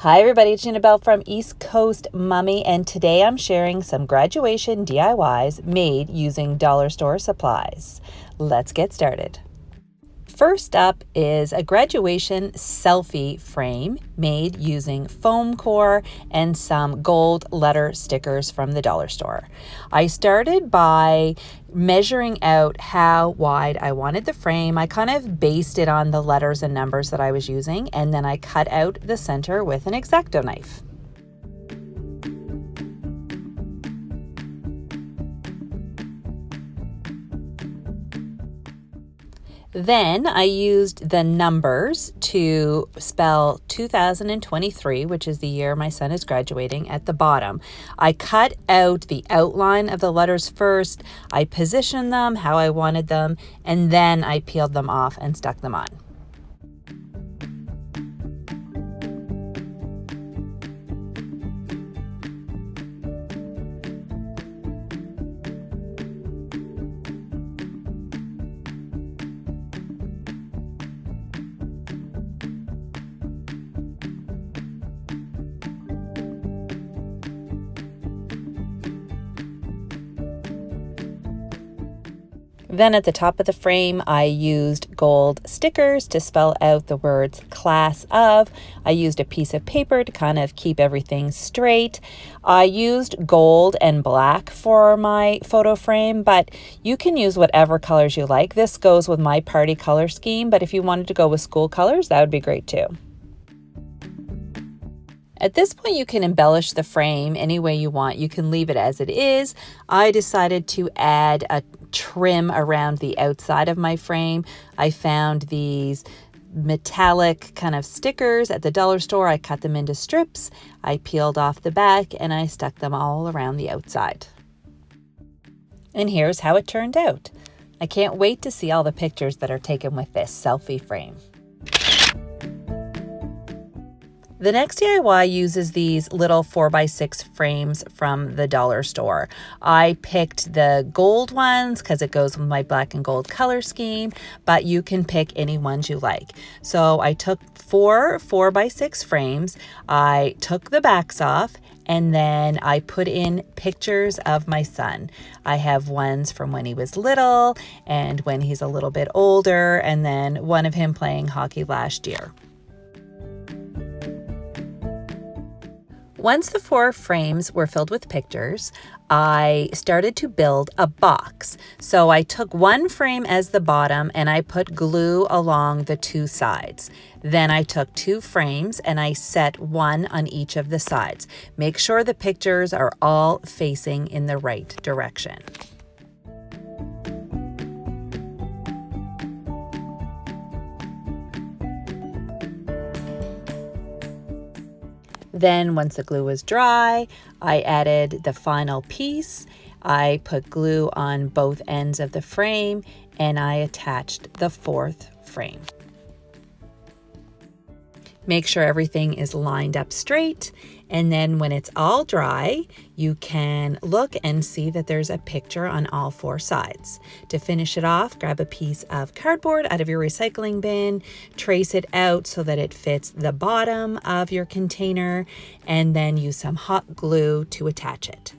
Hi everybody, it's Gina Bell from East Coast Mummy, and today I'm sharing some graduation DIYs made using dollar store supplies. Let's get started. First up is a graduation selfie frame made using foam core and some gold letter stickers from the dollar store. I started by measuring out how wide I wanted the frame. I kind of based it on the letters and numbers that I was using, and then I cut out the center with an X-Acto knife. Then I used the numbers to spell 2023, which is the year my son is graduating, at the bottom. I cut out the outline of the letters first, I positioned them how I wanted them, and then I peeled them off and stuck them on. Then at the top of the frame, I used gold stickers to spell out the words class of. I used a piece of paper to kind of keep everything straight. I used gold and black for my photo frame, but you can use whatever colors you like. This goes with my party color scheme, but if you wanted to go with school colors, that would be great too. At this point, you can embellish the frame any way you want. You can leave it as it is. I decided to add a trim around the outside of my frame. I found these metallic kind of stickers at the dollar store. I cut them into strips. I peeled off the back and I stuck them all around the outside. And here's how it turned out. I can't wait to see all the pictures that are taken with this selfie frame. The next DIY uses these little 4x6 frames from the dollar store. I picked the gold ones because it goes with my black and gold color scheme, but you can pick any ones you like. So I took 4x6 frames, I took the backs off, and then I put in pictures of my son. I have ones from when he was little and when he's a little bit older, and then one of him playing hockey last year. Once the 4 frames were filled with pictures, I started to build a box. So I took one frame as the bottom and I put glue along the 2 sides. Then I took 2 frames and I set one on each of the sides. Make sure the pictures are all facing in the right direction. Then once the glue was dry, I added the final piece. I put glue on both ends of the frame and I attached the 4th frame. Make sure everything is lined up straight, and then when it's all dry, you can look and see that there's a picture on all 4 sides. To finish it off, grab a piece of cardboard out of your recycling bin, trace it out so that it fits the bottom of your container, and then use some hot glue to attach it.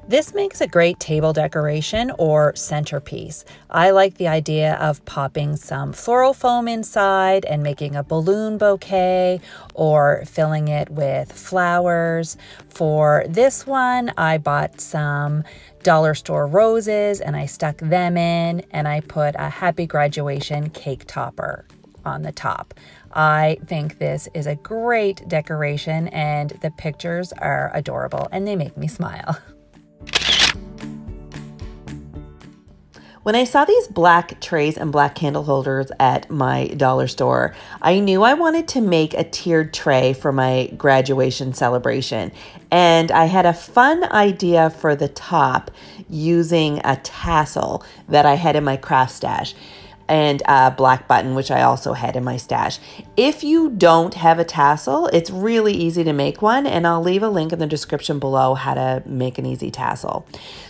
This makes a great table decoration or centerpiece. I like the idea of popping some floral foam inside and making a balloon bouquet or filling it with flowers. For this one, I bought some dollar store roses and I stuck them in, and I put a happy graduation cake topper on the top. I think this is a great decoration and the pictures are adorable and they make me smile. When I saw these black trays and black candle holders at my dollar store, I knew I wanted to make a tiered tray for my graduation celebration. And I had a fun idea for the top using a tassel that I had in my craft stash. and a black button, which I also had in my stash. If you don't have a tassel, it's really easy to make one, and I'll leave a link in the description below how to make an easy tassel.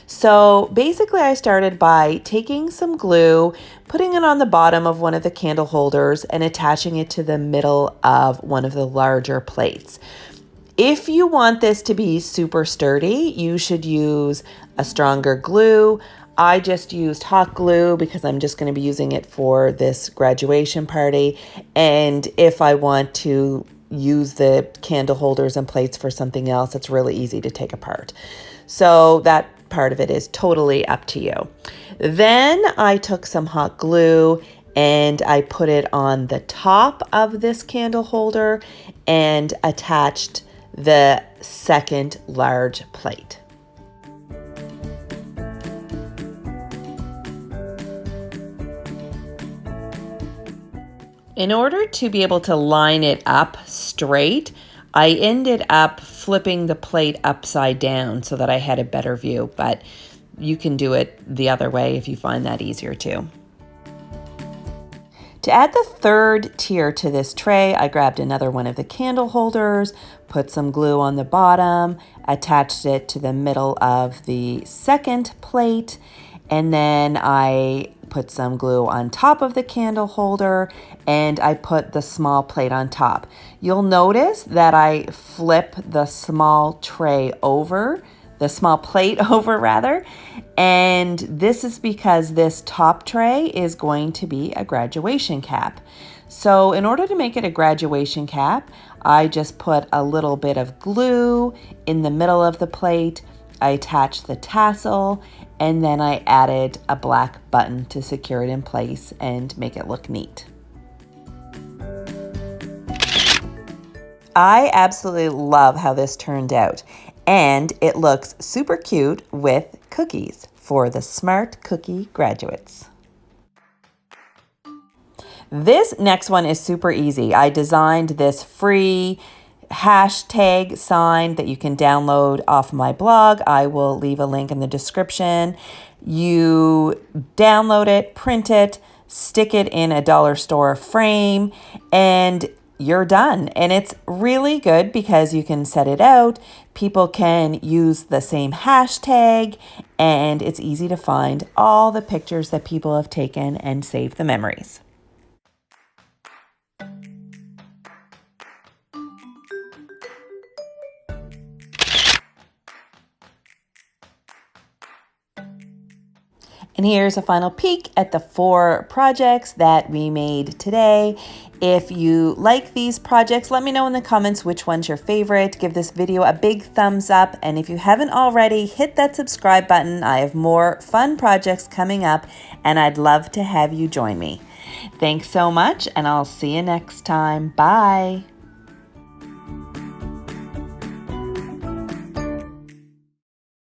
So basically I started by taking some glue, putting it on the bottom of one of the candle holders and attaching it to the middle of one of the larger plates. If you want this to be super sturdy, you should use a stronger glue. I just used hot glue because I'm just going to be using it for this graduation party. And if I want to use the candle holders and plates for something else, it's really easy to take apart. So that part of it is totally up to you. Then I took some hot glue and I put it on the top of this candle holder and attached the second large plate. In order to be able to line it up straight, I ended up flipping the plate upside down so that I had a better view, but you can do it the other way if you find that easier too. To add the third tier to this tray, I grabbed another one of the candle holders, put some glue on the bottom, attached it to the middle of the second plate, and then I put some glue on top of the candle holder and I put the small plate on top. You'll notice that I flip the small tray over, the small plate over rather, and this is because this top tray is going to be a graduation cap. So in order to make it a graduation cap, I just put a little bit of glue in the middle of the plate, I attached the tassel, and then I added a black button to secure it in place and make it look neat. I absolutely love how this turned out, and it looks super cute with cookies for the Smart Cookie graduates. This next one is super easy. I designed this free hashtag sign that you can download off my blog. I will leave a link in the description. You download it, print it, stick it in a dollar store frame, and you're done. And it's really good because you can set it out. People can use the same hashtag, and it's easy to find all the pictures that people have taken and save the memories. And here's a final peek at the 4 projects that we made today. If you like these projects, let me know in the comments which one's your favorite. Give this video a big thumbs up. And if you haven't already, hit that subscribe button. I have more fun projects coming up, and I'd love to have you join me. Thanks so much, and I'll see you next time. Bye.